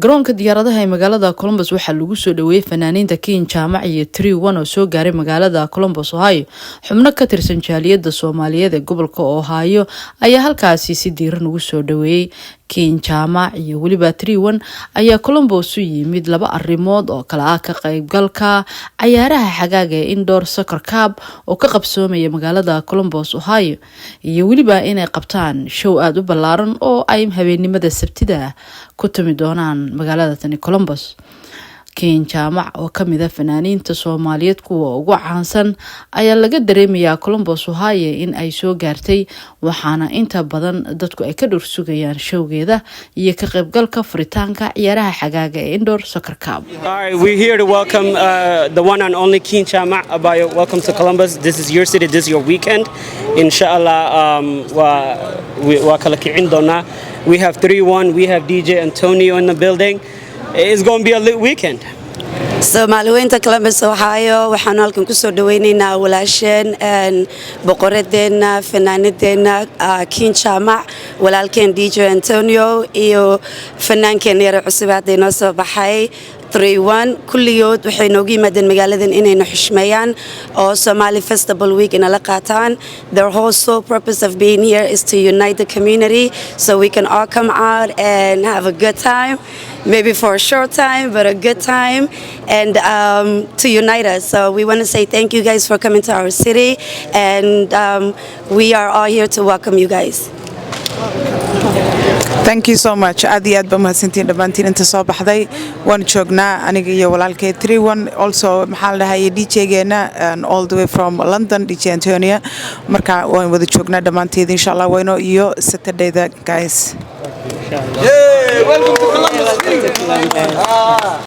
garoonka diyaaradaha ee magaalada Columbus waxaa lagu soo dhaweeyay fanaaniinta King Jaamac iyo 31 oo soo gaaray magaalada Columbus Ohio. Xubno ka tirsan jaaliyadda Soomaaliyeed ee gobolka Ohio ayaa halkaasi si diiran ugu soo dhaweeyay. King Jaamac iyo waliba 31 ayaa Columbus u yimid laba arrimood oo kala ah ka qaybgalka ciyaaraha xagaaga ee Indoor Soccer Cup oo ka qabsoomaya magaalada Columbus Ohio iyo waliba inay qabtaan show aad u ballaaran oo ay habeenimada Sabtida ku tumi doonaan magaalada tani Columbus. King Jaamac oo kamid ah fanaaniinta Soomaaliyeed kuwa ugu caansan ayaa laga dareemayaa Columbus Ohio in ay soo gaartay waxaana inta badan dadku ay ka dhursugayaan showgeeda iyo ka qaybgalka furitaanka ciyaaraha xagaaga ee Indoor Soccer Cup. We're here to welcome the one and only King Jaamac. Welcome to Columbus. This is your city, this is your weekend. Inshallah wa kala kicin doona. We have 31, we have DJ Antonio in the building. It's going to be a lit weekend. Soomaaliyeynta Columbus Ohio waxaan halkan ku soo dhaweynaynaa walaasheen boqoradeena fanaanideena King Jaamac walaalkeen DJ Antonio iyo fanaankeen yar cusub ee noo soo baxay 31 kulliyood waxay noogu yimaadeen magaaladan inayna xushmeeyaan oo Somali Festival Week in la qaataan. Their whole sole purpose of being here is to unite the community so we can all come out and have a good time, maybe for a short time but a good time, and to unite us. So we want to say thank you guys for coming to our city, and we are all here to welcome you guys. Thank you so much. Aadi aad bamahadsantiin dhamaantiin inta soo baxday waan joognaa aniga iyo walaalkay 31 also maxaa la dhahay DJ-geena all the way from London DJ Antonio marka waan wada joognaa dhamaanteed insha Allah wayno iyo Saturday guys. Welcome to Columbus.